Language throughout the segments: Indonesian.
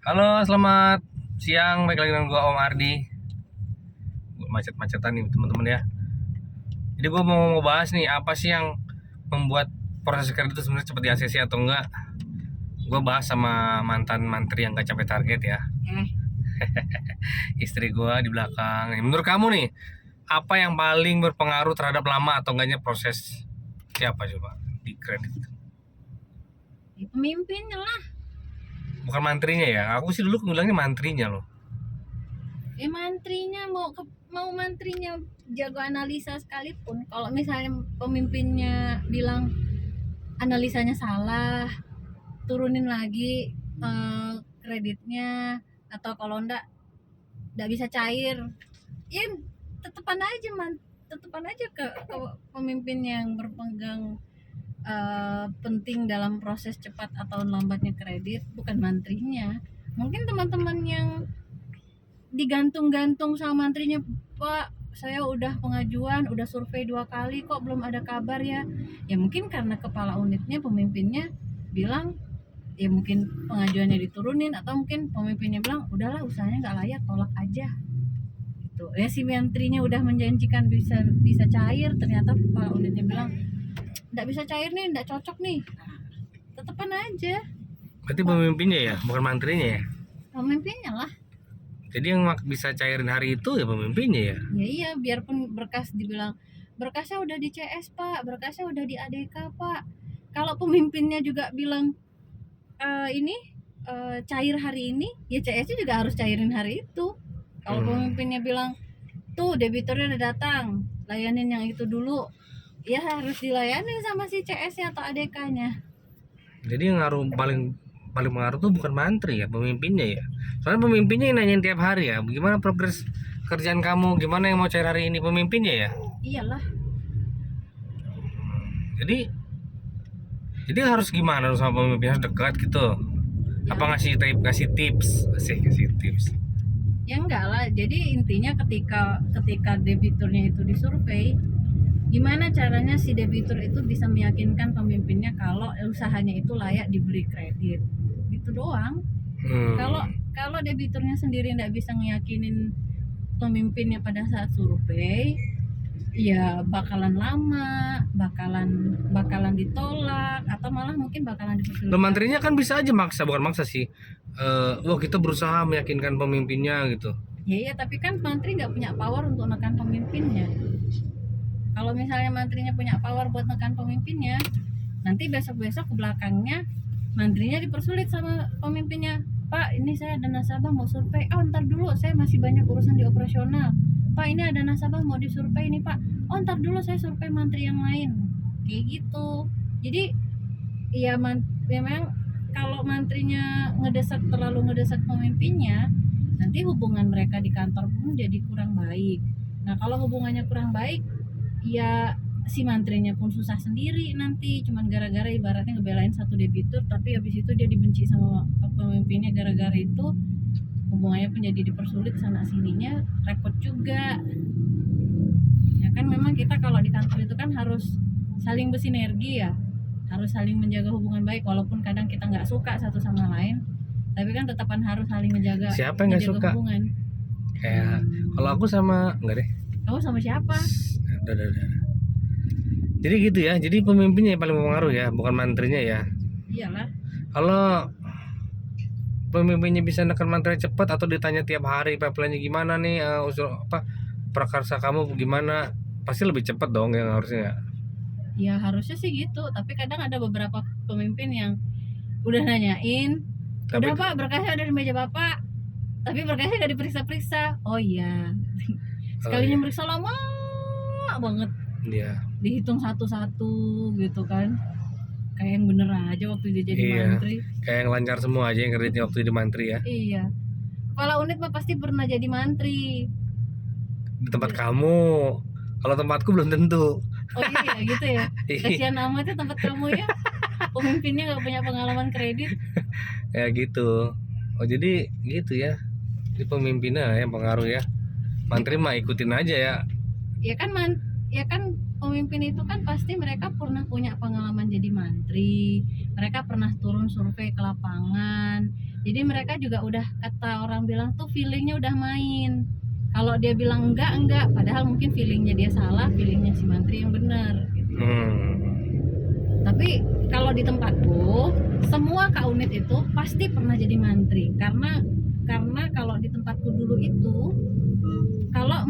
Halo, selamat siang. Baik lagi dengan gua Om Ardi. Macet-macetan nih teman-teman ya. Jadi gua mau bahas nih apa sih yang membuat proses kredit itu sebenarnya cepat di ACC atau enggak. Gua bahas sama mantan mantri yang gak capai target ya. Istri gua di belakang. Menurut kamu nih, apa yang paling berpengaruh terhadap lama atau enggaknya proses siapa coba di kredit? Ya, pemimpinnya lah. Bukan mantrinya ya. Aku sih dulu bilangnya mantrinya loh. Mantrinya mau mantrinya jago analisa sekalipun, kalau misalnya pemimpinnya bilang analisanya salah, turunin lagi kreditnya, atau kalau enggak bisa cair, ya tetepan aja ke pemimpin yang berpegang penting dalam proses cepat atau lambatnya kredit, bukan mantrinya. Mungkin teman-teman yang digantung-gantung sama mantrinya, Pak, saya udah pengajuan, udah survei 2 kali kok belum ada kabar ya. Ya mungkin karena kepala unitnya, pemimpinnya bilang, ya mungkin pengajuannya diturunin, atau mungkin pemimpinnya bilang udahlah usahanya nggak layak, tolak aja gitu. Ya si menterinya udah menjanjikan bisa bisa cair, ternyata kepala unitnya bilang nggak bisa cair nih, nggak cocok nih. Tetepan aja Berarti pemimpinnya ya, bukan mantrinya ya. pemimpinnya lah. Jadi yang bisa cairin hari itu ya pemimpinnya ya. Ya iya, biarpun berkas dibilang berkasnya udah di CS Pak, berkasnya udah di ADK Pak, kalau pemimpinnya juga bilang ini cair hari ini, ya CS nya juga harus cairin hari itu. Kalau pemimpinnya bilang tuh debiturnya udah datang, layanin yang itu dulu, ya harus dilayanin sama si CS nya atau ADK nya. Jadi yang ngaruh paling paling mengaruh tuh bukan mantri ya, pemimpinnya ya. Soalnya pemimpinnya yang nanyain tiap hari ya, bagaimana progres kerjaan kamu, gimana yang mau cair hari ini, pemimpinnya ya. Iyalah. Jadi harus gimana harus sama pemimpin, harus dekat gitu. Ya, Apa ngasih tips, kasih tips. ya enggak lah, jadi intinya ketika debiturnya itu disurvei, gimana caranya si debitur itu bisa meyakinkan pemimpinnya kalau usahanya itu layak diberi kredit, itu doang. Kalau kalau debiturnya sendiri nggak bisa ngeyakinin pemimpinnya pada saat survei, ya bakalan lama, bakalan ditolak, atau malah mungkin bakalan dipersulit. Lo mantrinya kan bisa aja maksa, bukan maksa sih. Wah kita berusaha meyakinkan pemimpinnya gitu. Ya iya, tapi kan mantri nggak punya power untuk nekan pemimpinnya. Kalau misalnya mantrinya punya power buat nekan pemimpinnya, nanti besok-besok ke belakangnya mantrinya dipersulit sama pemimpinnya. Pak, ini saya ada nasabah mau survei. Oh, ntar dulu, saya masih banyak urusan di operasional. Pak, ini ada nasabah mau disurvei nih Pak. Oh, ntar dulu saya survei mantri yang lain. Kayak gitu. Jadi ya memang kalau mantrinya terlalu ngedesak pemimpinnya, nanti hubungan mereka di kantor pun jadi kurang baik. Nah, kalau hubungannya kurang baik, ya si mantrinya pun susah sendiri nanti, cuman gara-gara ibaratnya ngebelain satu debitur, tapi habis itu dia dibenci sama pemimpinnya, gara-gara itu hubungannya pun jadi dipersulit sana sininya, repot juga. Ya kan memang kita kalau di kantor itu kan harus saling bersinergi ya, harus saling menjaga hubungan baik, walaupun kadang kita nggak suka satu sama lain, tapi kan tetapan harus saling menjaga. Siapa yang nggak suka hubungan. Kayak kalau aku sama enggak deh. Kamu sama siapa? Udah. Jadi gitu ya, jadi pemimpinnya yang paling mempengaruhi ya, bukan mantrinya ya. Iyalah. Kalau pemimpinnya bisa nekan mantri cepat atau ditanya tiap hari pipeline-nya gimana nih, usul apa prakarsa kamu gimana, pasti lebih cepat dong yang harusnya. Ya harusnya sih gitu, tapi kadang ada beberapa pemimpin yang udah nanyain, udah Pak, berkasnya ada di meja Bapak, tapi berkasnya nggak diperiksa-periksa. Oh iya, sekalinya meriksa lama banget. Iya. Dihitung satu-satu gitu kan, kayak yang bener aja waktu dia jadi mantri. Kayak yang lancar semua aja yang kreditnya waktu jadi mantri ya. Iya, kepala unit mah pasti pernah jadi mantri Di tempat kamu, kalau tempatku belum tentu. Oh iya gitu ya. Kasihan amat ya tempat kamu ya, pemimpinnya nggak punya pengalaman kredit. Ya gitu. Oh jadi gitu ya, di pemimpinnya yang pengaruh ya. Mantri mah ikutin aja ya. Ya kan pemimpin itu kan pasti mereka pernah punya pengalaman jadi mantri, mereka pernah turun survei ke lapangan, Jadi mereka juga udah, kata orang bilang tuh, feelingnya udah main. Kalau dia bilang enggak, padahal mungkin feelingnya dia salah, feelingnya si mantri yang benar gitu. Tapi kalau di tempatku semua kak unit itu pasti pernah jadi mantri, karena kalau di tempatku dulu itu, kalau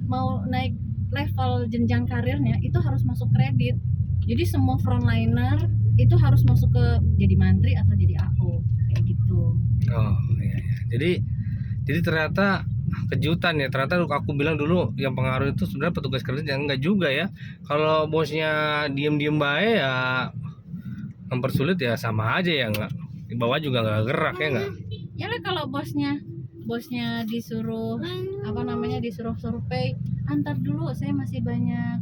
mau naik level jenjang karirnya itu harus masuk kredit. Jadi semua frontliner itu harus masuk ke jadi mantri atau jadi AO kayak gitu. Oh iya, iya. Jadi ternyata kejutan ya, ternyata aku bilang dulu yang pengaruh itu sebenarnya petugas kredit, yang enggak juga ya. Kalau bosnya diem baik ya mempersulit ya, sama aja ya, enggak di bawah juga nggak gerak ya enggak. Ya lah, kalau bosnya disuruh disuruh survei, antar dulu saya masih banyak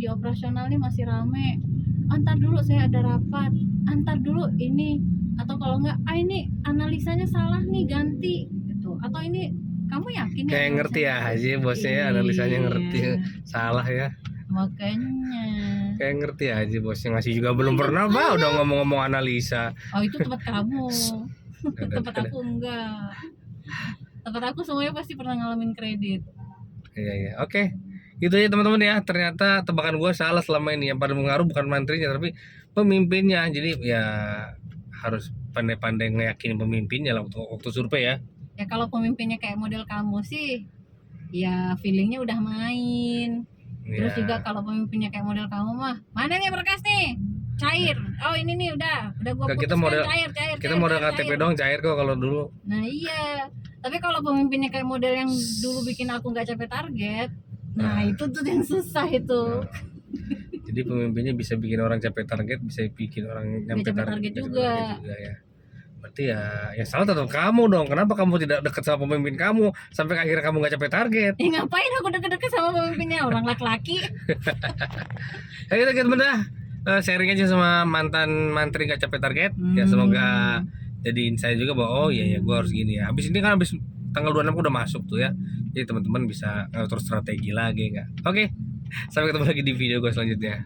di operasional nih masih rame, antar dulu saya ada rapat, antar dulu ini, atau kalau enggak ini analisanya salah nih ganti gitu, atau ini kamu yakin ya Kayak ngerti ya aja bosnya ya, analisanya ngerti salah ya, makanya kayak ngerti aja bosnya, ngasih juga belum pernah udah ngomong-ngomong analisa. oh itu tempat kamu. Tempat aku enggak, tempat aku semuanya pasti pernah ngalamin kredit. Iya oke, gitu ya teman-teman ya. Ternyata tebakan gua salah selama ini, yang pada pengaruh bukan menterinya tapi pemimpinnya. Jadi ya harus pandai-pandai ngeyakinin pemimpinnya lah waktu survei ya. Ya kalau pemimpinnya kayak model kamu sih ya feelingnya udah main. Terus juga kalau pemimpinnya kayak model kamu mah, mana nih berkas nih, cair, oh ini nih udah gua putuskan, kita model cair, model cair, KTP cair. doang cair kok kalau dulu. Nah iya, tapi kalau pemimpinnya kayak model yang dulu bikin aku nggak capai target, nah itu tuh yang susah itu. Jadi pemimpinnya bisa bikin orang capai target, bisa bikin orang nyampe target juga ya. Berarti ya yang salah tetap kamu dong. Kenapa kamu tidak dekat sama pemimpin kamu sampai akhirnya kamu nggak capai target? Ngapain aku deket-deket sama pemimpinnya, orang laki-laki. Ayo kita dah sharing aja sama mantan mantri nggak capai target. Ya semoga jadi insight juga bahwa oh iya gue harus gini ya. Habis ini kan habis tanggal 26 udah masuk tuh ya. Jadi teman-teman bisa ngatur strategi lagi nggak? Oke. Sampai ketemu lagi di video gue selanjutnya.